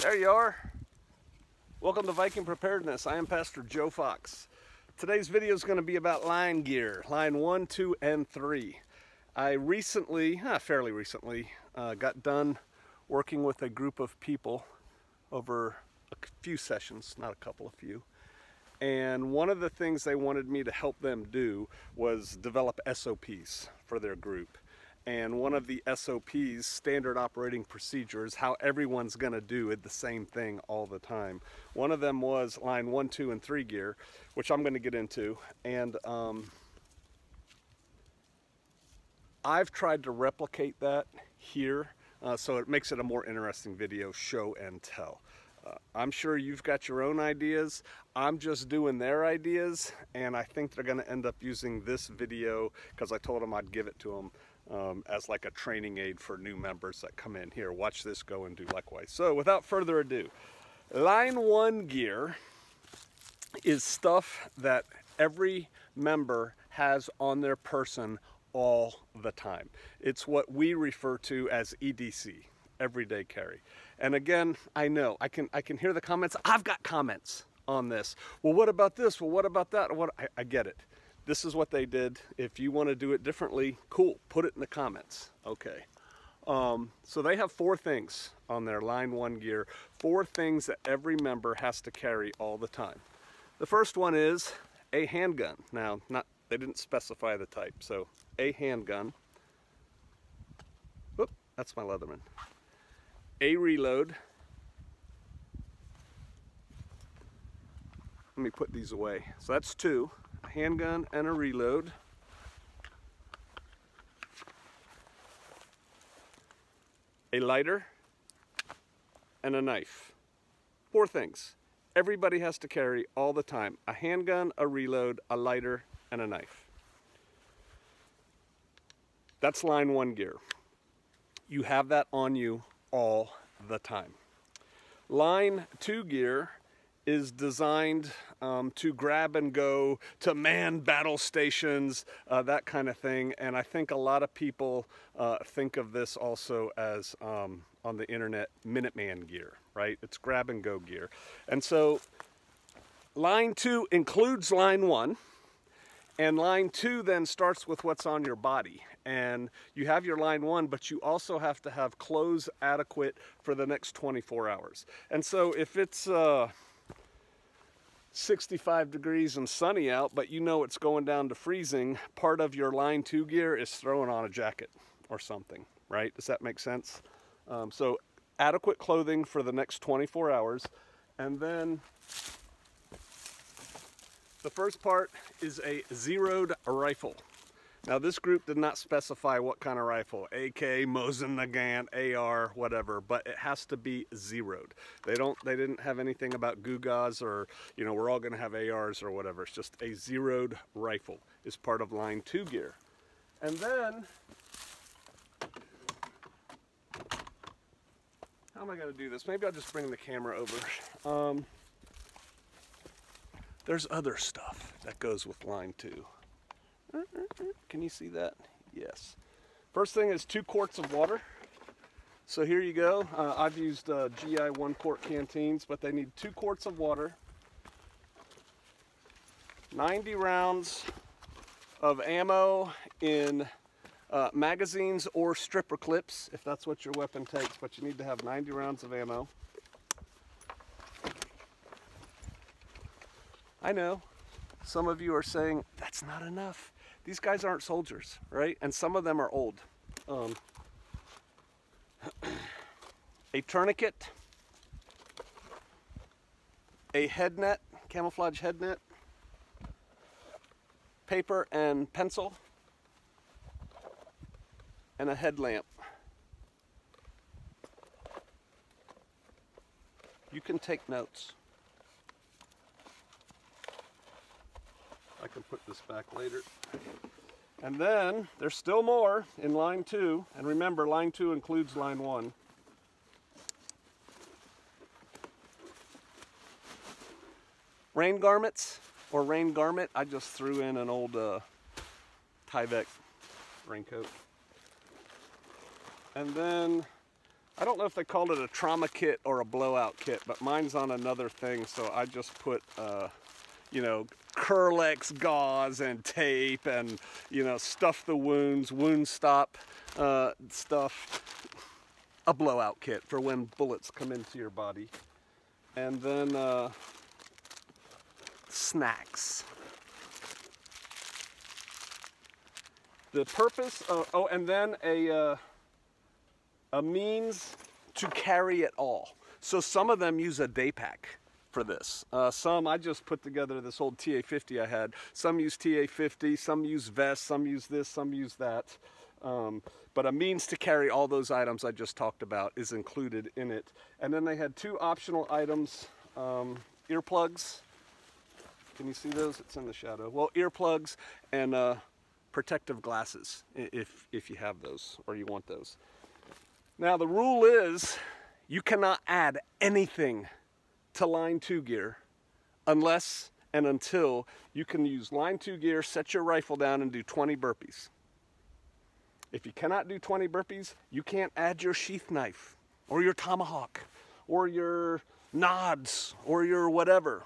There you are. Welcome to Viking Preparedness. I am Pastor Joe Fox. Today's video is going to be about line gear, line 1, 2, and 3. I fairly recently, got done working with a group of people over a few sessions, not a couple, a few. And one of the things they wanted me to help them do was develop SOPs for their group. And one of the SOPs, standard operating procedures, how everyone's going to do it the same thing all the time. One of them was line 1, 2, and 3 gear, which I'm going to get into. And I've tried to replicate that here, so it makes it a more interesting video, show and tell. I'm sure you've got your own ideas. I'm just doing their ideas, and I think they're going to end up using this video because I told them I'd give it to them as like a training aid for new members that come in. Here, watch this, go and do likewise. So without further ado, line 1 gear is stuff that every member has on their person all the time. It's what we refer to as EDC, everyday carry. And again, I know I can hear the comments. I've got comments on this. Well, what about this? Well, what about that? I get it. This is what they did. If you want to do it differently, cool, put it in the comments. Okay. So they have 4 things on their line 1 gear, 4 things that every member has to carry all the time. The first one is a handgun. Now, they didn't specify the type, so a handgun. Whoop, that's my Leatherman. A reload. Let me put these away. So that's 2. A handgun and a reload. A lighter and a knife. 4 things. Everybody has to carry all the time. A handgun, a reload, a lighter, and a knife. That's line 1 gear. You have that on you all the time. Line 2 gear is designed to grab and go, to man battle stations, that kind of thing. And I think a lot of people think of this also as, on the internet, Minuteman gear, right? It's grab and go gear. And so line 2 includes line 1. And line 2 then starts with what's on your body. And you have your line 1, but you also have to have clothes adequate for the next 24 hours. And so if it's 65 degrees and sunny out, but you know it's going down to freezing, part of your line 2 gear is throwing on a jacket or something, right? Does that make sense? So adequate clothing for the next 24 hours. And then the first part is a zeroed rifle. Now this group did not specify what kind of rifle, AK, Mosin Nagant, AR, whatever, but it has to be zeroed. They didn't have anything about Gugas or, you know, we're all gonna have ARs or whatever. It's just a zeroed rifle is part of line 2 gear. And then, how am I gonna do this? Maybe I'll just bring the camera over. There's other stuff that goes with line 2. Can you see that? Yes. First thing is 2 quarts of water. So here you go. I've used GI 1-quart canteens, but they need 2 quarts of water, 90 rounds of ammo in magazines or stripper clips, if that's what your weapon takes, but you need to have 90 rounds of ammo. I know, some of you are saying, that's not enough. These guys aren't soldiers, right? And some of them are old. A tourniquet, a head net, camouflage head net, paper and pencil, and a headlamp. You can take notes. I can put this back later. And then there's still more in line 2. And remember, line 2 includes line 1. Rain garments or rain garment. I just threw in an old Tyvek raincoat. And then I don't know if they called it a trauma kit or a blowout kit, but mine's on another thing, so I just put, you know, Curlex gauze and tape and, you know, stuff the wounds, wound stop stuff. A blowout kit for when bullets come into your body. And then snacks. The purpose of, oh, and then a means to carry it all. So some of them use a day pack for this. Some, I just put together this old TA50 I had. Some use TA50, some use vests, some use this, some use that. But a means to carry all those items I just talked about is included in it. And then they had two optional items, earplugs. Can you see those? It's in the shadow. Well, earplugs and protective glasses, if you have those or you want those. Now the rule is you cannot add anything to line 2 gear unless and until you can use line 2 gear, set your rifle down and do 20 burpees. If you cannot do 20 burpees, you can't add your sheath knife or your tomahawk or your nods or your whatever.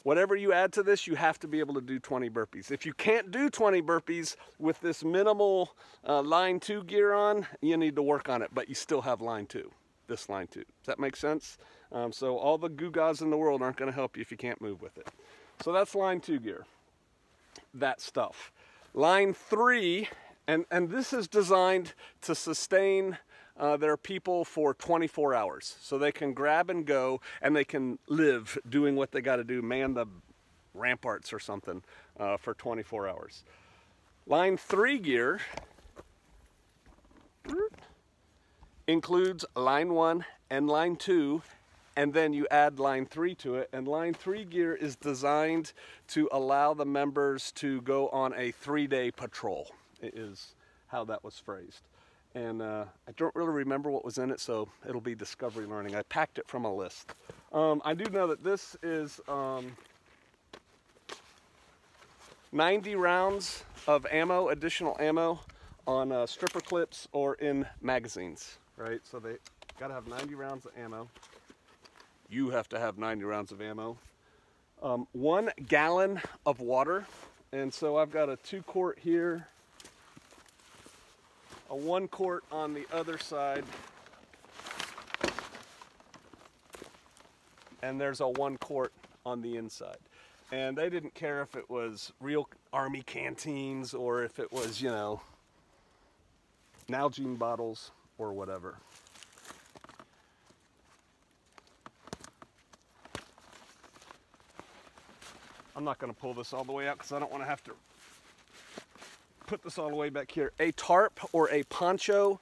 Whatever you add to this, you have to be able to do 20 burpees. If you can't do 20 burpees with this minimal line 2 gear on, you need to work on it, but you still have line 2, this line 2. Does that make sense? So all the gewgaws in the world aren't going to help you if you can't move with it. So that's line 2 gear, that stuff. Line 3, and this is designed to sustain their people for 24 hours. So they can grab and go, and they can live doing what they got to do, man the ramparts or something for 24 hours. Line 3 gear includes line 1 and line 2, and then you add line 3 to it. And line 3 gear is designed to allow the members to go on a 3-day patrol, is how that was phrased. And I don't really remember what was in it, so it'll be discovery learning. I packed it from a list. I do know that this is 90 rounds of ammo, additional ammo, on stripper clips or in magazines, right? So they gotta have 90 rounds of ammo. You have to have 90 rounds of ammo. 1 gallon of water. And so I've got a 2-quart here, a 1-quart on the other side, and there's a 1-quart on the inside. And they didn't care if it was real Army canteens or if it was, you know, Nalgene bottles or whatever. I'm not going to pull this all the way out because I don't want to have to put this all the way back here. A tarp or a poncho,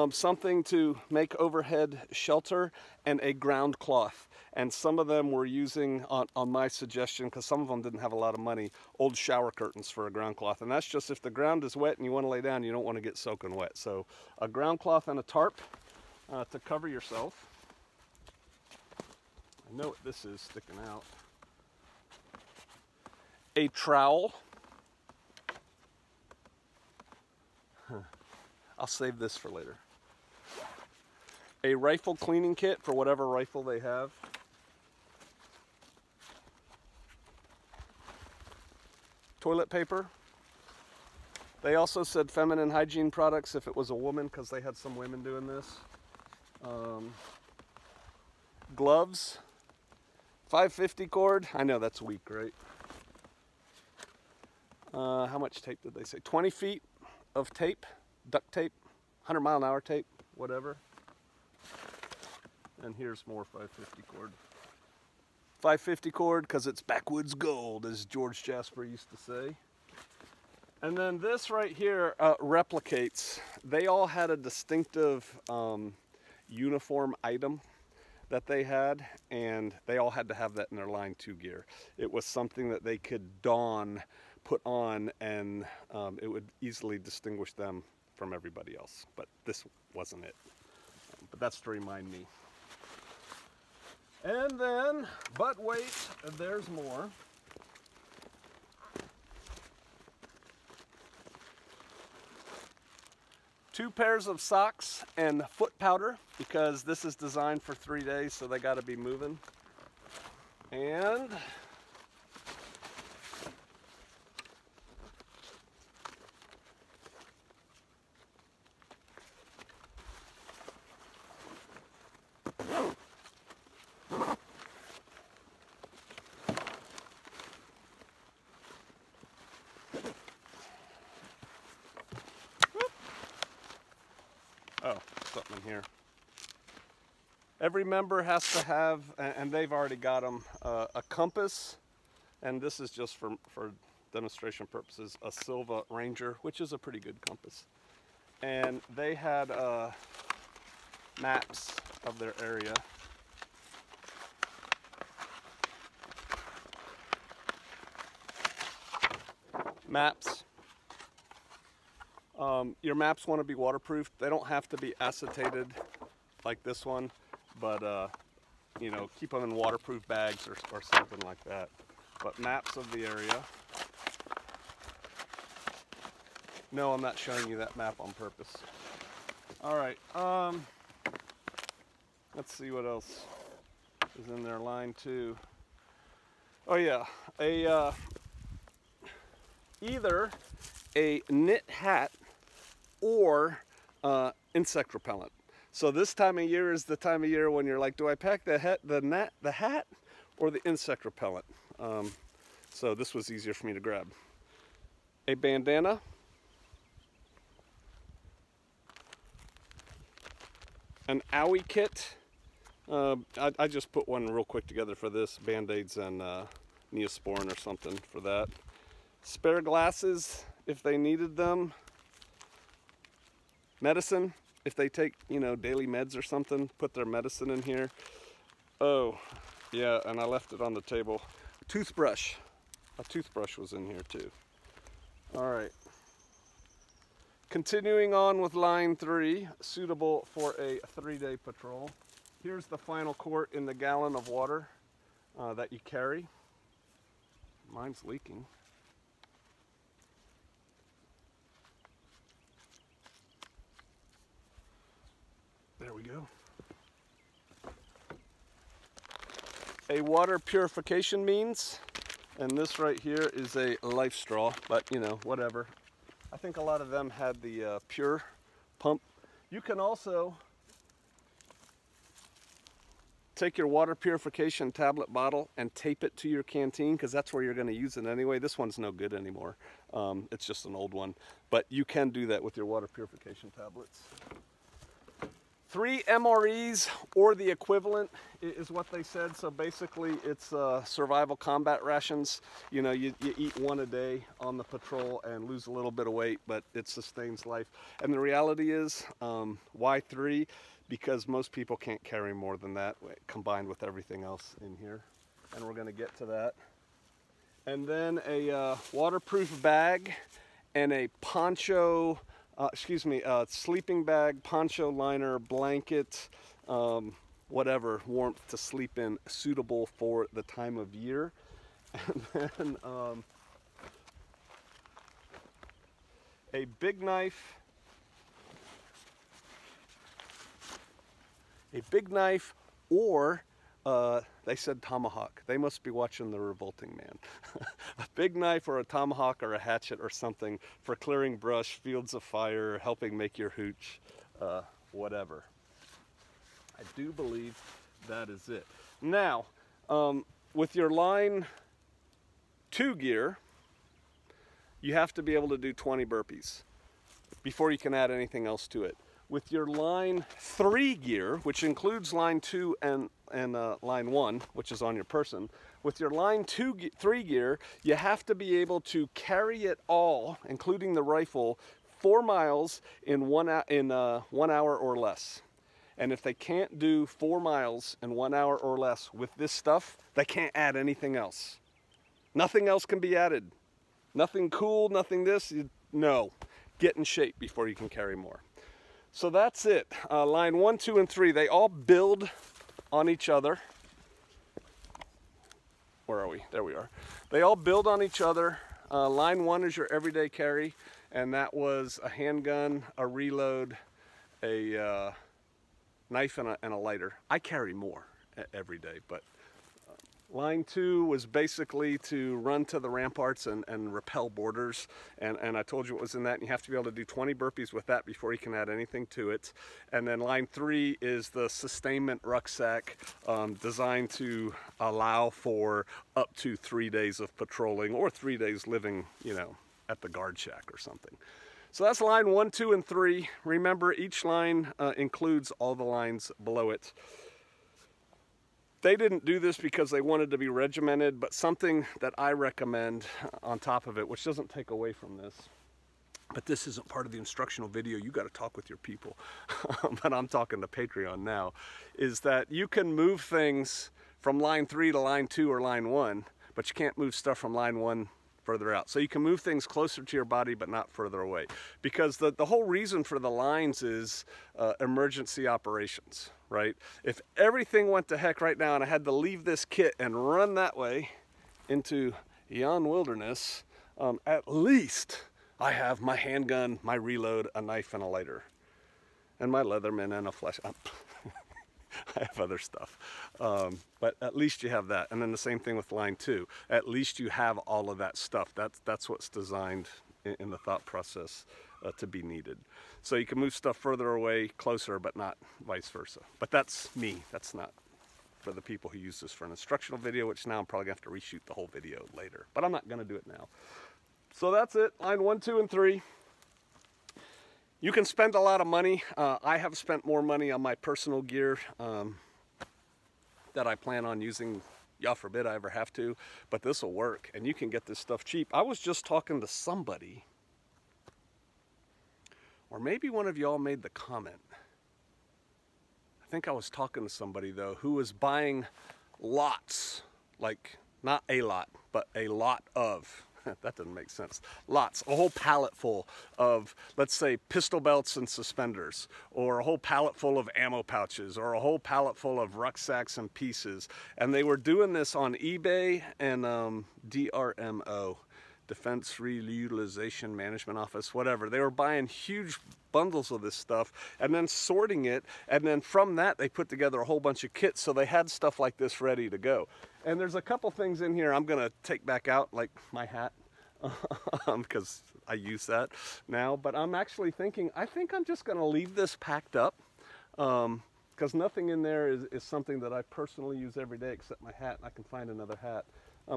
something to make overhead shelter, and a ground cloth. And some of them were using, on my suggestion, because some of them didn't have a lot of money, old shower curtains for a ground cloth. And that's just if the ground is wet and you want to lay down, you don't want to get soaking wet. So a ground cloth and a tarp to cover yourself. I know what this is sticking out. A trowel. I'll save this for later. A rifle cleaning kit for whatever rifle they have. Toilet paper. They also said feminine hygiene products if it was a woman, because they had some women doing this. Gloves. 550 cord. I know that's weak, right? How much tape did they say? 20 feet of tape, duct tape, 100-mile-an-hour tape, whatever. And here's more 550 cord. 550 cord because it's backwoods gold, as George Jasper used to say. And then this right here replicates. They all had a distinctive uniform item that they had, and they all had to have that in their line 2 gear. It was something that they could don, put on, and it would easily distinguish them from everybody else. But this wasn't it. But that's to remind me. And then, but wait, there's more. 2 pairs of socks and foot powder, because this is designed for 3 days, so they got to be moving. And oh, something in here. Every member has to have, and they've already got them, a compass, and this is just for demonstration purposes, a Silva Ranger, which is a pretty good compass. And they had maps of their area. Maps. Your maps want to be waterproof. They don't have to be acetated like this one, but you know, keep them in waterproof bags or something like that. But maps of the area. No, I'm not showing you that map on purpose. All right, let's see what else is in there. Line 2. Oh yeah, either a knit hat or insect repellent. So this time of year is the time of year when you're like, do I pack the hat or the insect repellent? So this was easier for me to grab. A bandana, an owie kit. I just put one real quick together for this, Band-Aids and Neosporin or something for that. Spare glasses if they needed them. Medicine, if they take, you know, daily meds or something, put their medicine in here. Oh, yeah, and I left it on the table. Toothbrush. A toothbrush was in here too. All right. Continuing on with line 3, suitable for a 3-day patrol. Here's the final quart in the gallon of water that you carry. Mine's leaking. There we go. A water purification means, and this right here is a Life Straw, but you know, whatever. I think a lot of them had the Pure pump. You can also take your water purification tablet bottle and tape it to your canteen, because that's where you're going to use it anyway. This one's no good anymore. It's just an old one, but you can do that with your water purification tablets. 3 MREs or the equivalent is what they said. So basically it's survival combat rations. You know, you eat 1 a day on the patrol and lose a little bit of weight, but it sustains life. And the reality is, why 3? Because most people can't carry more than that combined with everything else in here. And we're gonna get to that. And then a waterproof bag and a poncho, sleeping bag, poncho liner, blanket, whatever, warmth to sleep in, suitable for the time of year. And then a big knife, or they said tomahawk. They must be watching The Revolting Man. A big knife or a tomahawk or a hatchet or something for clearing brush, fields of fire, helping make your hooch, whatever. I do believe that is it. Now, with your line 2 gear, you have to be able to do 20 burpees before you can add anything else to it. With your line 3 gear, which includes line 2 and line 1, which is on your person, with your line 3 gear, you have to be able to carry it all, including the rifle, 4 miles in 1 hour or less. And if they can't do 4 miles in 1 hour or less with this stuff, they can't add anything else. Nothing else can be added. Nothing cool, nothing this. No. Get in shape before you can carry more. So that's it. Line 1, 2, and 3, they all build on each other. Where are we? There we are. They all build on each other. Line 1 is your everyday carry, and that was a handgun, a reload, a knife, and a lighter. I carry more every day, but line 2 was basically to run to the ramparts and repel boarders, and I told you what was in that, and you have to be able to do 20 burpees with that before you can add anything to it. And then line 3 is the sustainment rucksack, designed to allow for up to 3 days of patrolling or 3 days living, you know, at the guard shack or something. So that's line 1, 2, and 3. Remember, each line includes all the lines below it. They didn't do this because they wanted to be regimented, but something that I recommend on top of it, which doesn't take away from this, but this isn't part of the instructional video, you got to talk with your people, but I'm talking to Patreon now, is that you can move things from line 3 to line 2 or line 1, but you can't move stuff from line 1 further out. So you can move things closer to your body but not further away, because the whole reason for the lines is emergency operations, right? If everything went to heck right now and I had to leave this kit and run that way into yon wilderness, at least I have my handgun, my reload, a knife, and a lighter, and my Leatherman and a flashlight. I have other stuff, but at least you have that. And then the same thing with line 2. At least you have all of that stuff. That's what's designed in the thought process to be needed. So you can move stuff further away, closer, but not vice versa. But that's me. That's not for the people who use this for an instructional video, which now I'm probably going to have to reshoot the whole video later. But I'm not going to do it now. So that's it. Line 1, 2, and 3. You can spend a lot of money. I have spent more money on my personal gear that I plan on using. God forbid I ever have to, but this will work, and you can get this stuff cheap. I was just talking to somebody, or maybe one of y'all made the comment. I think I was talking to somebody, though, who was buying lots, like not a lot, but a lot of, that doesn't make sense. Lots, a whole pallet full of, let's say, pistol belts and suspenders, or a whole pallet full of ammo pouches, or a whole pallet full of rucksacks and pieces. And they were doing this on eBay and DRMO, Defense Reutilization Management Office, whatever. They were buying huge bundles of this stuff and then sorting it, and then from that they put together a whole bunch of kits, so they had stuff like this ready to go. And there's a couple things in here I'm gonna take back out, like my hat, because I use that now. But I'm actually thinking, I think I'm just gonna leave this packed up, because nothing in there is something that I personally use every day except my hat, and I can find another hat.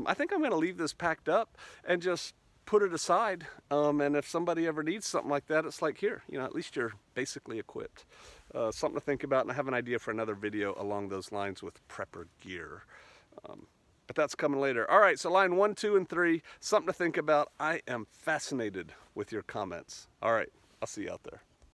I think I'm gonna leave this packed up and just put it aside, and if somebody ever needs something like that, it's like, here, you know, at least you're basically equipped. Something to think about, and I have an idea for another video along those lines with prepper gear. But that's coming later. All right, so line 1, 2, and 3, something to think about. I am fascinated with your comments. All right, I'll see you out there.